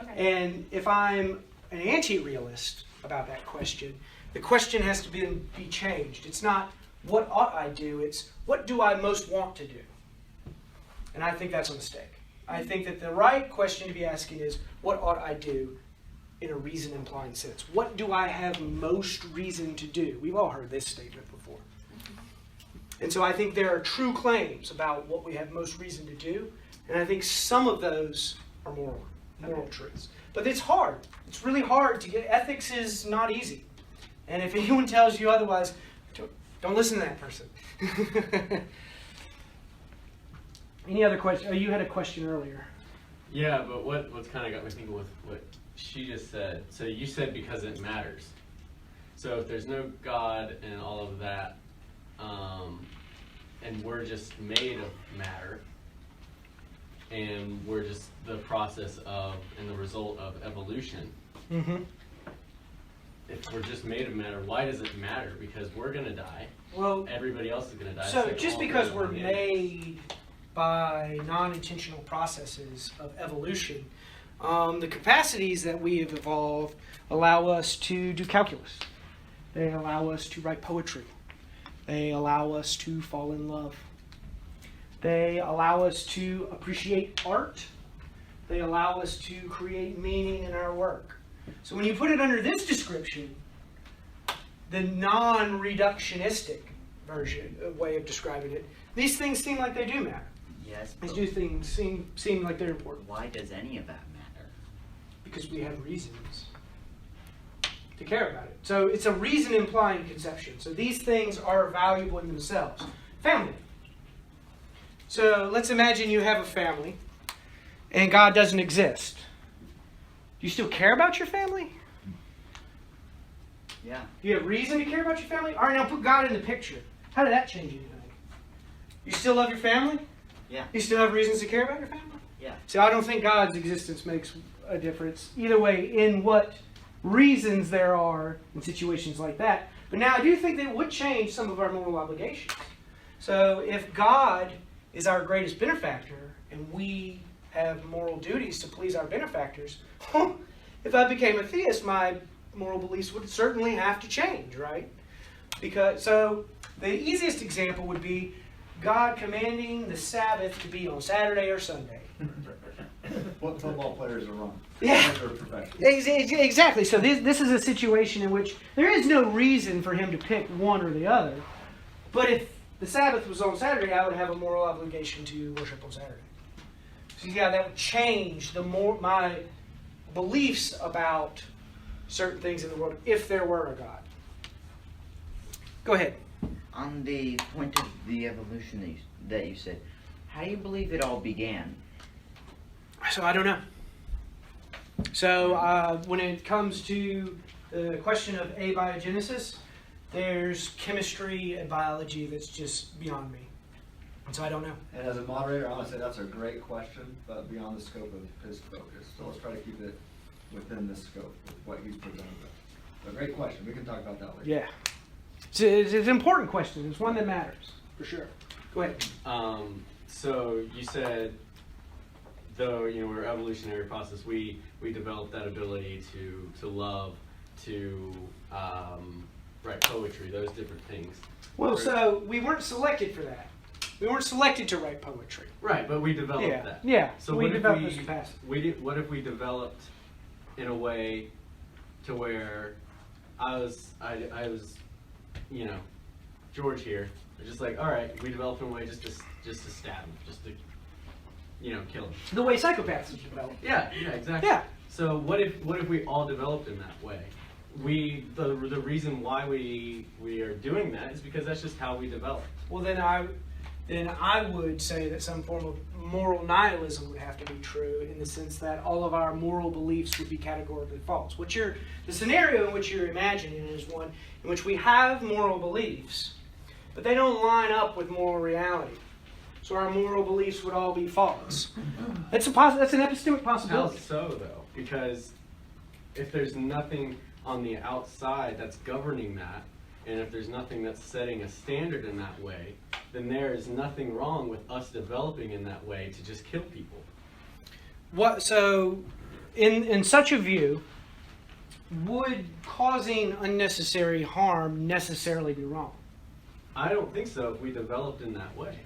Okay. And if I'm an anti-realist about that question, the question has to be changed. It's not, what ought I do? It's, what do I most want to do? And I think that's a mistake. I think that the right question to be asking is, what ought I do in a reason-implying sense? What do I have most reason to do? We've all heard this statement before. And so I think there are true claims about what we have most reason to do, and I think some of those are moral truths. But it's hard. It's really hard to get. Ethics is not easy. And if anyone tells you otherwise, don't listen to that person. Any other questions? Oh, you had a question earlier. Yeah, but what's kind of got me thinking with what she just said. So you said because it matters. So if there's no God and all of that, and we're just made of matter, and we're just the process of and the result of evolution. Mm-hmm. If we're just made of matter, why does it matter? Because we're going to die. Well, Everybody else is going to die. so It's just all because things we're organic. made by non-intentional processes of evolution, the capacities that we have evolved allow us to do calculus. They allow us to write poetry. They allow us to fall in love. They allow us to appreciate art. They allow us to create meaning in our work. So when you put it under this description, the non-reductionistic way of describing it, these things seem like they do matter. Yes, These but do things seem like they're important why does any of that matter? because we have reasons to care about it. So it's a reason implying conception. So these things are valuable in themselves. Family. So let's imagine you have a family and God doesn't exist. Do you still care about your family? Yeah. Do you have reason to care about your family? All right, now put God in the picture. How did that change anything? You still love your family? Yeah. You still have reasons to care about your family? Yeah. See, I don't think God's existence makes a difference either way in what reasons there are in situations like that. But now I do think that it would change some of our moral obligations. So if God is our greatest benefactor and we have moral duties to please our benefactors, if I became a theist, my moral beliefs would certainly have to change, right? So the easiest example would be God commanding the Sabbath to be on Saturday or Sunday. What football players are wrong. Yeah. They're professionals. Exactly. So this is a situation in which there is no reason for him to pick one or the other. But if the Sabbath was on Saturday, I would have a moral obligation to worship on Saturday. So yeah, that would change my beliefs about certain things in the world if there were a God. Go ahead. On the point of the evolution that you said, how do you believe it all began? So I don't know. So when it comes to the question of abiogenesis, there's chemistry and biology that's just beyond me. And so I don't know. And as a moderator, I want to say that's a great question, but beyond the scope of his focus. So let's try to keep it within the scope of what he's presented with. A great question. We can talk about that later. Yeah. It's an important question. It's one that matters, for sure. Go ahead. So you said, though, we're evolutionary process, we developed that ability to love, to write poetry, those different things. Well, so we weren't selected for that. We weren't selected to write poetry. Right, but we developed that. Yeah. So we what developed if this capacity. what if we developed in a way to where I was George here, just like, all right, we developed in a way just to stab him, just to kill him. The way psychopaths develop. Yeah, exactly. Yeah. So what if we all developed in that way? The reason why we are doing that is because that's just how we developed. Well, then I would say that some form of moral nihilism would have to be true in the sense that all of our moral beliefs would be categorically false. The scenario in which you're imagining is one in which we have moral beliefs, but they don't line up with moral reality. So our moral beliefs would all be false. That's an epistemic How possibility. so, though? Because if there's nothing on the outside that's governing that, and if there's nothing that's setting a standard in that way, then there is nothing wrong with us developing in that way to just kill people. So, in such a view, would causing unnecessary harm necessarily be wrong? I don't think so if we developed in that way.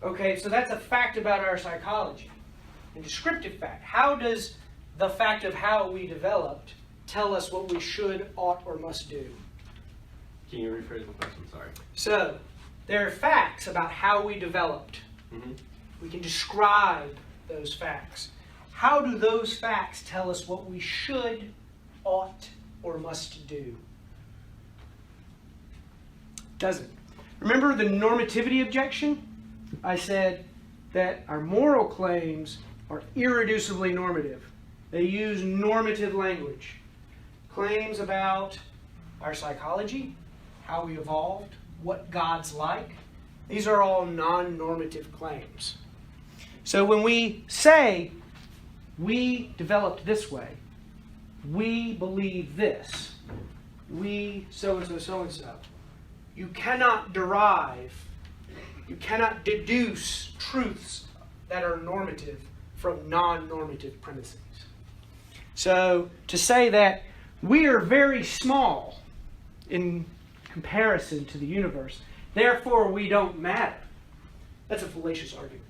Okay, so that's a fact about our psychology, a descriptive fact. How does the fact of how we developed tell us what we should, ought, or must do? Can you rephrase the question? Sorry. So, there are facts about how we developed. Mm-hmm. We can describe those facts. How do those facts tell us what we should, ought, or must do? Doesn't. Remember the normativity objection? I said that our moral claims are irreducibly normative. They use normative language. Claims about our psychology, how we evolved, what God's like. These are all non-normative claims. So when we say we developed this way, we believe this, we so-and-so, so-and-so, you cannot deduce truths that are normative from non-normative premises. So to say that we are very small in comparison to the universe, therefore we don't matter, that's a fallacious argument.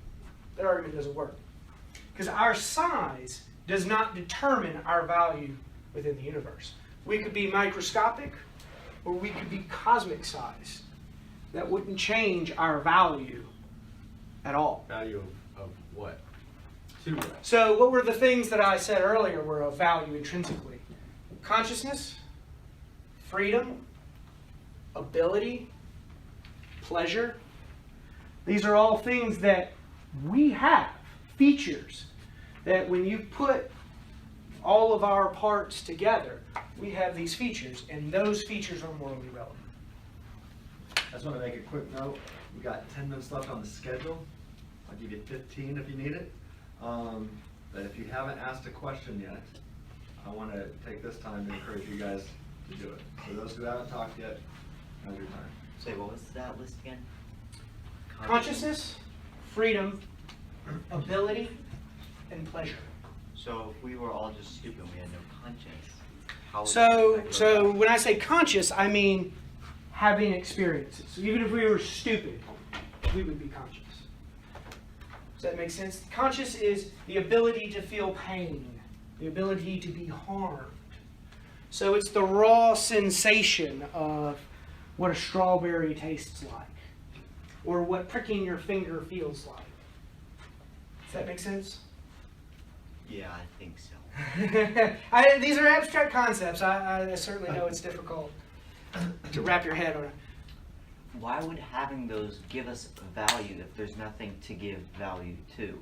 That argument doesn't work. Because our size does not determine our value within the universe. We could be microscopic or we could be cosmic size. That wouldn't change our value at all. Value of what? To what? So what were the things that I said earlier were of value intrinsically? Consciousness, freedom, ability, pleasure. These are all things that we have, features, that when you put all of our parts together, we have these features, and those features are morally relevant. I just want to make a quick note. We got 10 minutes left on the schedule. I'll give you 15 if you need it. But if you haven't asked a question yet, I want to take this time to encourage you guys to do it. For those who haven't talked yet, now's your time. Say, what was that list again? Consciousness, freedom, ability, and pleasure. So if we were all just stupid and we had no conscience, how would So when I say conscious, I mean having experiences. So even if we were stupid, we would be conscious. Does that make sense? Conscious is the ability to feel pain, the ability to be harmed. So it's the raw sensation of what a strawberry tastes like, or what pricking your finger feels like. Does that make sense? Yeah, I think so. These are abstract concepts. I certainly know it's difficult to wrap your head on it. Why would having those give us value if there's nothing to give value to?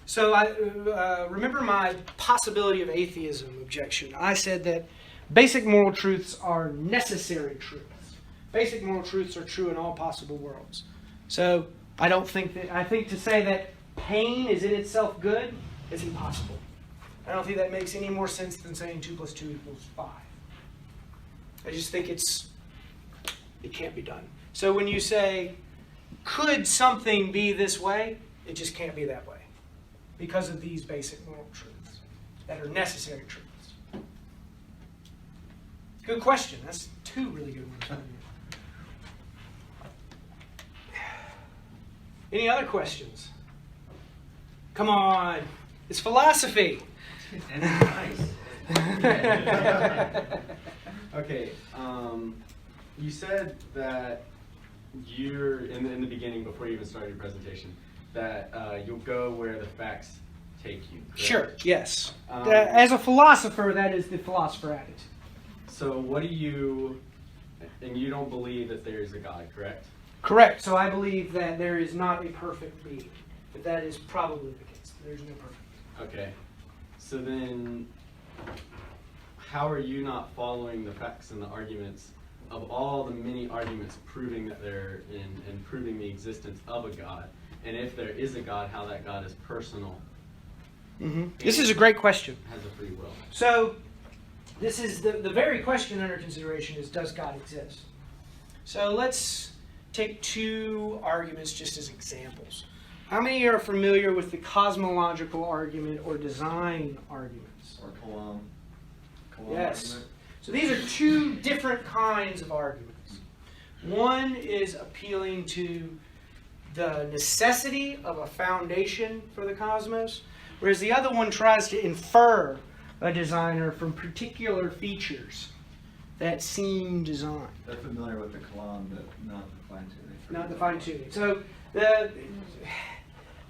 So I remember my possibility of atheism objection. I said that basic moral truths are necessary truths. Basic moral truths are true in all possible worlds. So I think to say that pain is in itself good is impossible. I don't think that makes any more sense than saying 2 + 2 = 5. I just think it can't be done. So when you say, could something be this way? It just can't be that way because of these basic moral truths that are necessary truths. Good question. That's 2 really good ones. Any other questions? Come on. It's philosophy. And nice. Okay, you said that you're, in the beginning, before you even started your presentation, that you'll go where the facts take you, correct? Sure, yes. As a philosopher, that is the philosopher attitude. So and you don't believe that there is a God, correct? Correct. So I believe that there is not a perfect being. But that is probably the case. There's no perfect being. Okay. So then, how are you not following the facts and the arguments of all the many arguments proving that and proving the existence of a God? And if there is a God, how that God is personal? Mm-hmm. This is a great question. Has a free will. So, this is the very question under consideration is, does God exist? So let's take 2 arguments just as examples. How many are familiar with the cosmological argument or design arguments? Or Kalam. Yes. Argument. So these are 2 different kinds of arguments. One is appealing to the necessity of a foundation for the cosmos, whereas the other one tries to infer a designer from particular features that seem designed. They're familiar with the Kalam, but not the fine-tuning. Not the fine-tuning. So,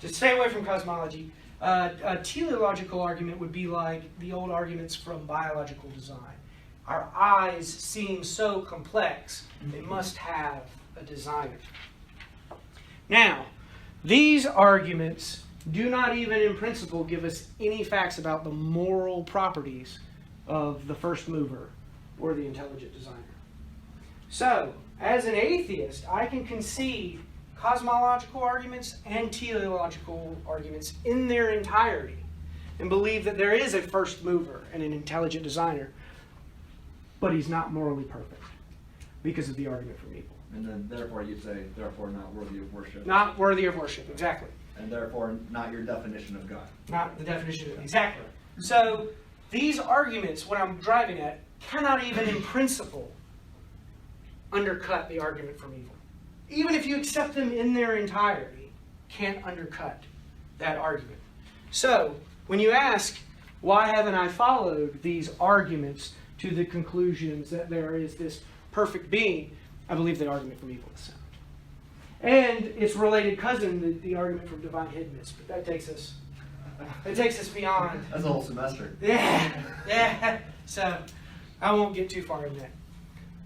to stay away from cosmology, a teleological argument would be like the old arguments from biological design. Our eyes seem so complex, they must have a designer. Now, these arguments do not even in principle give us any facts about the moral properties of the first mover or the intelligent designer. So, as an atheist, I can concede cosmological arguments and teleological arguments in their entirety and believe that there is a first mover and an intelligent designer, but he's not morally perfect because of the argument from evil. And then therefore you'd say, therefore not worthy of worship. Not worthy of worship, exactly. And therefore not your definition of God. Not the definition of it, exactly. So these arguments, what I'm driving at, cannot even in principle undercut the argument from evil. Even if you accept them in their entirety, can't undercut that argument. So, when you ask, why haven't I followed these arguments to the conclusions that there is this perfect being, I believe the argument from evil is sound. And its related cousin, the argument from divine hiddenness, but that takes us beyond. That's a whole semester. Yeah. So, I won't get too far in that.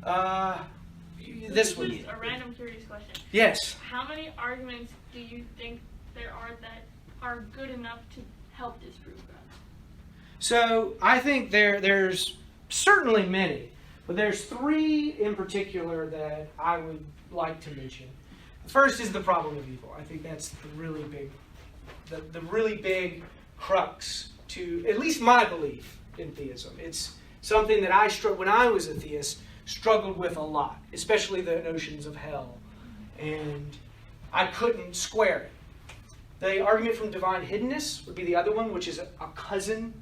This one. Just a random curious question. Yes. How many arguments do you think there are that are good enough to help disprove God? So I think there's certainly many, but there's three in particular that I would like to mention. The first is the problem of evil. I think that's the really big crux to at least my belief in theism. It's something that when I was a theist, struggled with a lot, especially the notions of hell, and I couldn't square it. The argument from divine hiddenness would be the other one, which is a cousin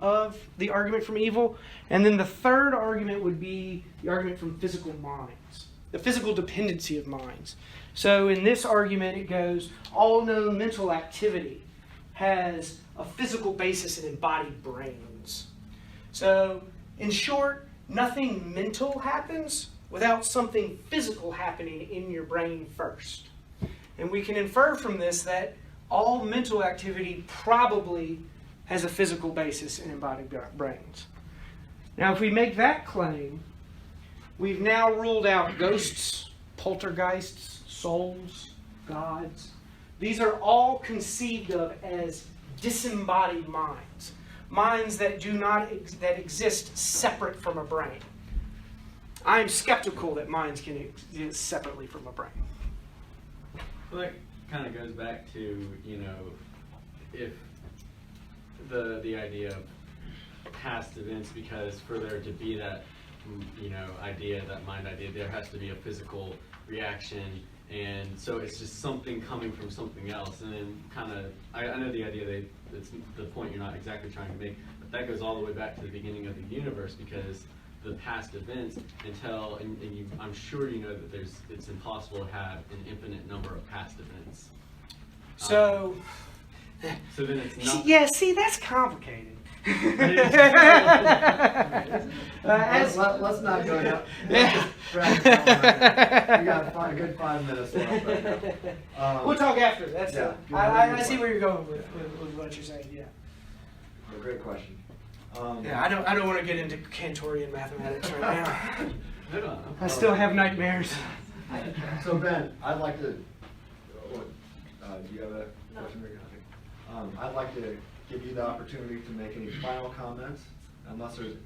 of the argument from evil. And then the third argument would be the argument from physical minds, the physical dependency of minds. So in this argument, it goes, all known mental activity has a physical basis in embodied brains. So in short, nothing mental happens without something physical happening in your brain first. And we can infer from this that all mental activity probably has a physical basis in embodied brains. Now, if we make that claim, we've now ruled out ghosts, poltergeists, souls, gods. These are all conceived of as disembodied minds, minds that that exist separate from a brain. I am skeptical that minds can exist separately from a brain. Well, that kind of goes back to, if the idea of past events, because for there to be that, idea, that mind idea, there has to be a physical reaction, and so it's just something coming from something else. And then I know the idea that it's the point you're not exactly trying to make, but that goes all the way back to the beginning of the universe, because the past events I'm sure you know that it's impossible to have an infinite number of past events. So then it's not. Yeah, see, that's complicated. Let's not go down. Yeah. We got a good 5 minutes left right now. We'll talk after. That's yeah, I see where you're going with what you're saying. Yeah. Great question. Yeah, I don't want to get into Cantorian mathematics right now. No. I still have nightmares. So Ben, I'd like to. Do you have a question? I'd like to give you the opportunity to make any final comments, unless there's.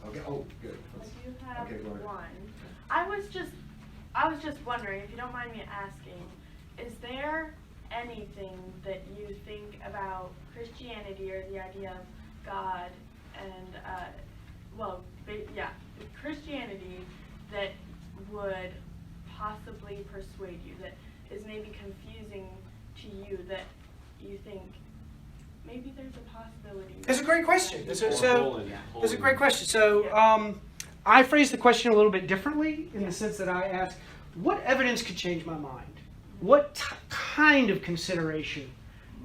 Okay. Oh, good. I do have okay, go ahead. one. I was just wondering, if you don't mind me asking, is there anything that you think about Christianity or the idea of God and Christianity that would possibly persuade you, that is maybe confusing to you, that you think maybe there's a possibility? That's a great question. That's a great question. So I phrased the question a little bit differently in the sense that I asked, what evidence could change my mind? What kind of consideration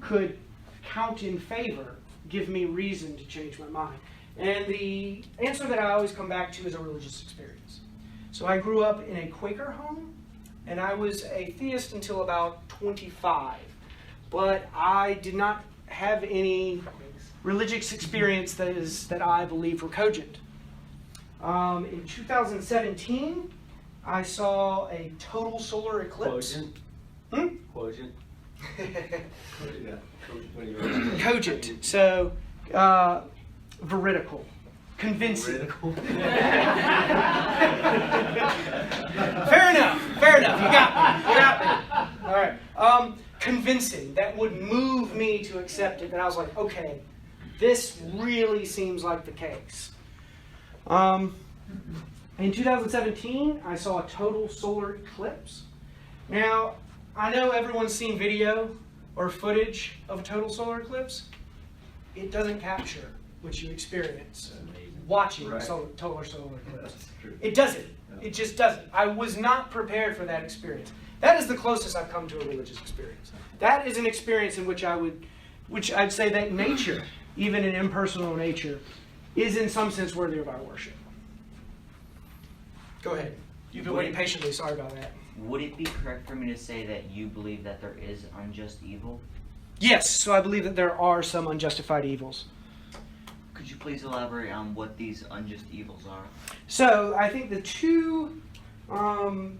could count in favor, give me reason to change my mind? And the answer that I always come back to is a religious experience. So I grew up in a Quaker home, and I was a theist until about 25. But I did not have any religious experience that I believe were cogent. In 2017, I saw a total solar eclipse. Quotient? Cogent. So, veridical. Convincing. Fair enough. You got me. All right. Convincing. That would move me to accept it. And I was like, okay, this really seems like the case. In 2017, I saw a total solar eclipse. Now, I know everyone's seen video or footage of a total solar eclipse. It doesn't capture what you experience watching total solar eclipse. It doesn't. It just doesn't. I was not prepared for that experience. That is the closest I've come to a religious experience. That is an experience in which I'd say that nature, even an impersonal nature, is in some sense worthy of our worship. Go ahead. You've been waiting patiently. Sorry about that. Would it be correct for me to say that you believe that there is unjust evil? Yes, so I believe that there are some unjustified evils. Could you please elaborate on what these unjust evils are? So I think the two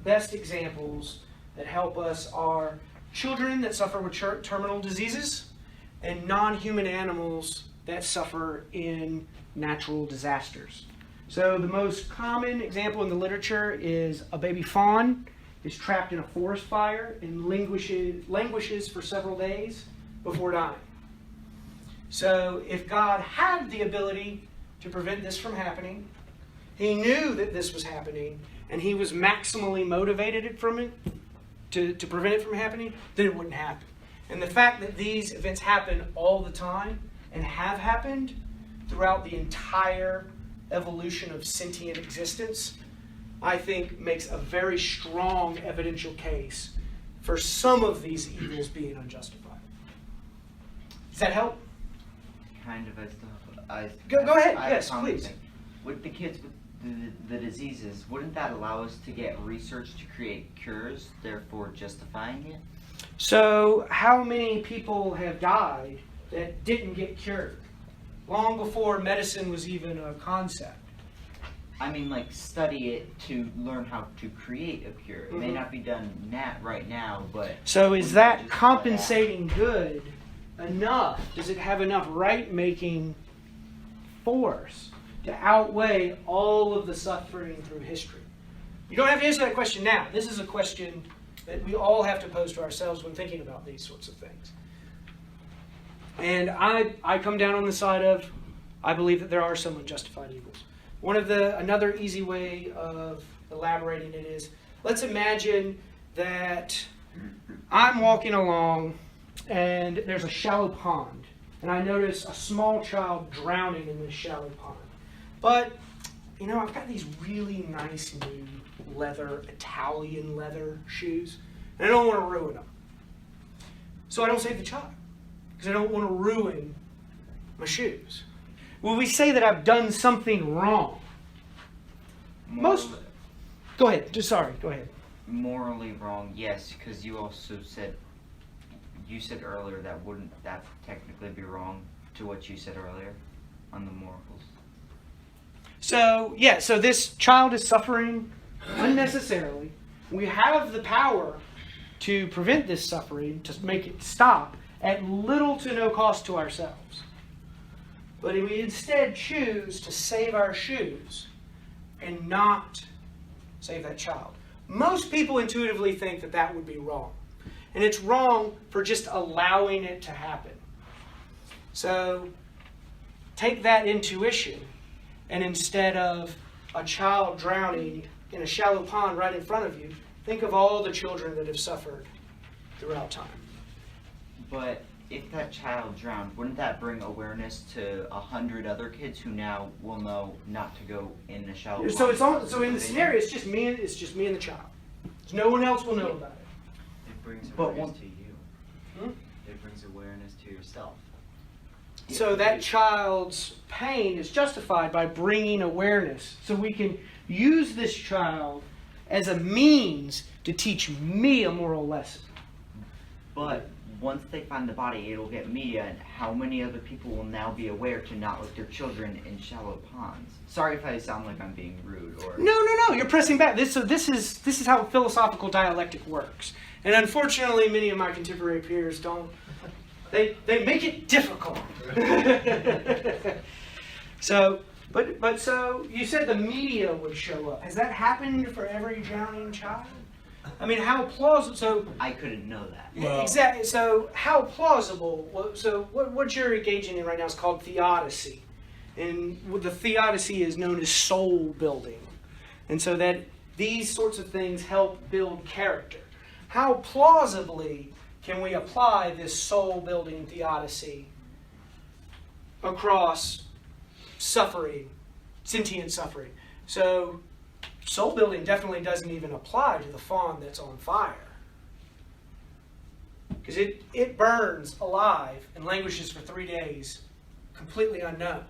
best examples that help us are children that suffer with terminal diseases and non-human animals that suffer in natural disasters. So the most common example in the literature is a baby fawn is trapped in a forest fire and languishes for several days before dying. So if God had the ability to prevent this from happening, he knew that this was happening, and he was maximally motivated from it to prevent it from happening, then it wouldn't happen. And the fact that these events happen all the time and have happened throughout the entire evolution of sentient existence, I think makes a very strong evidential case for some of these evils being unjustified. Does that help? Kind of. Go ahead. I have Yes, a common please. thing. With the kids with the diseases, wouldn't that allow us to get research to create cures, therefore justifying it? So how many people have died that didn't get cured long before medicine was even a concept? I mean, like, study it to learn how to create a cure. It may Mhm. not be done right now, but... So is wouldn't that just compensating good enough? Does it have enough right-making force to outweigh all of the suffering through history? You don't have to answer that question now. This is a question that we all have to pose to ourselves when thinking about these sorts of things. And I come down on the side of, I believe that there are some unjustified evils. Another easy way of elaborating it is, let's imagine that I'm walking along and there's a shallow pond, and I notice a small child drowning in this shallow pond. But, I've got these really nice new Italian leather shoes, and I don't want to ruin them. So I don't save the child, because I don't want to ruin my shoes. Will we say that I've done something wrong? Go ahead. Go ahead. Morally wrong, yes, because you also said earlier that wouldn't that technically be wrong to what you said earlier on the morals? So this child is suffering unnecessarily. We have the power to prevent this suffering, to make it stop at little to no cost to ourselves. But we instead choose to save our shoes and not save that child. Most people intuitively think that that would be wrong. And it's wrong for just allowing it to happen. So take that intuition, and instead of a child drowning in a shallow pond right in front of you, think of all the children that have suffered throughout time. But if that child drowned, wouldn't that bring awareness to 100 other kids who now will know not to go in a shallow pond? So in the scenario, it's just me and the child. No one else will know about it. It brings But awareness to you. It brings awareness to yourself. So that child's pain is justified by bringing awareness. So we can use this child as a means to teach me a moral lesson. But once they find the body, it'll get media, and how many other people will now be aware to not let their children in shallow ponds? Sorry if I sound like I'm being rude, or... No, you're pressing back. This is how philosophical dialectic works. And unfortunately, many of my contemporary peers don't. They make it difficult. So you said the media would show up. Has that happened for every drowning child? I mean, how plausible? So I couldn't know that. exactly. So how plausible? So what you're engaging in right now is called theodicy, and the theodicy is known as soul building, and so that these sorts of things help build character. How plausibly can we apply this soul building theodicy across suffering, sentient suffering? So soul building definitely doesn't even apply to the fawn that's on fire. Because it burns alive and languishes for 3 days, completely unknown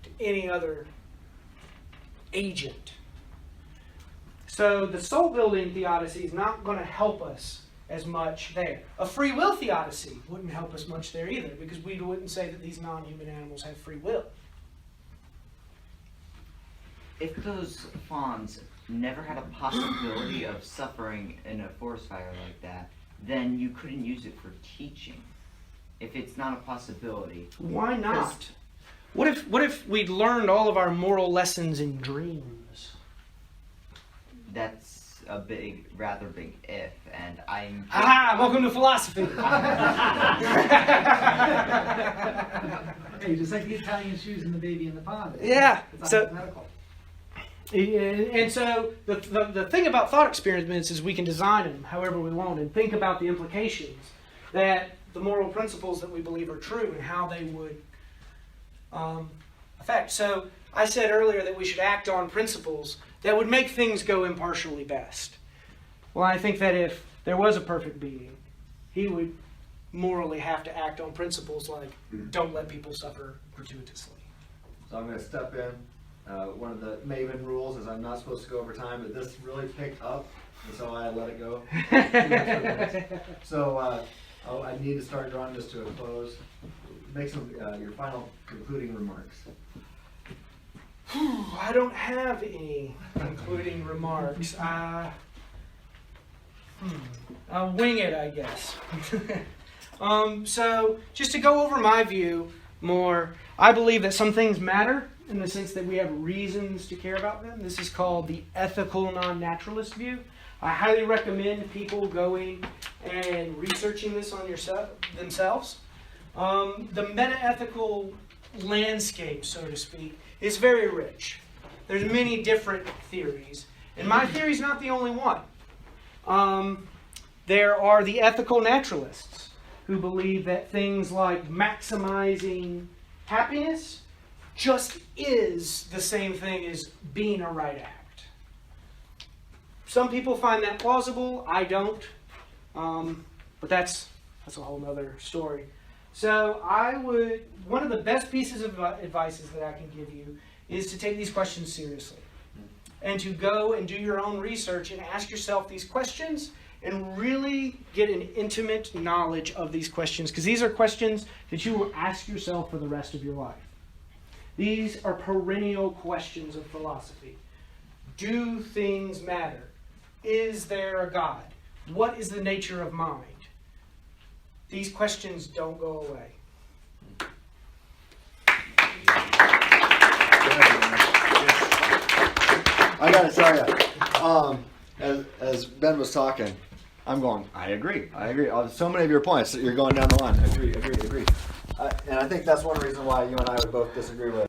to any other agent. So the soul building theodicy is not going to help us as much there. A free will theodicy wouldn't help us much there either, because we wouldn't say that these non-human animals have free will. if those fawns never had a possibility of suffering in a forest fire like that, then you couldn't use it for teaching. If it's not a possibility. Why not? What if we'd learned all of our moral lessons in dreams? That's a rather big if, and I'm... Ah, welcome to philosophy. Hey, just like the Italian shoes and the baby in the pond. Yeah, It's so- hypothetical. And so the thing about thought experiments is we can design them however we want and think about the implications that the moral principles that we believe are true and how they would affect. So I said earlier that we should act on principles that would make things go impartially best. Well, I think that if there was a perfect being, he would morally have to act on principles like don't let people suffer gratuitously. So I'm going to step in. One of the MAVEN rules is I'm not supposed to go over time, but this really picked up, and so I let it go. So I need to start drawing this to a close. Make some your final concluding remarks. I don't have any concluding remarks. I'll wing it, I guess. So, just to go over my view more, I believe that some things matter in the sense that we have reasons to care about them. This is called the ethical non-naturalist view. I highly recommend people going and researching this on themselves. The metaethical landscape, so to speak, is very rich. There's many different theories, and my theory is not the only one. There are the ethical naturalists who believe that things like maximizing happiness just is the same thing as being a right act. Some people find that plausible. I don't. But that's a whole other story. So one of the best pieces of advice that I can give you is to take these questions seriously. And to go and do your own research and ask yourself these questions and really get an intimate knowledge of these questions. Because these are questions that you will ask yourself for the rest of your life. These are perennial questions of philosophy. Do things matter? Is there a God? What is the nature of mind? These questions don't go away. I gotta tell you, as Ben was talking, I'm going, I agree. So many of your points, you're going down the line. Agree. And I think that's one reason why you and I would both disagree with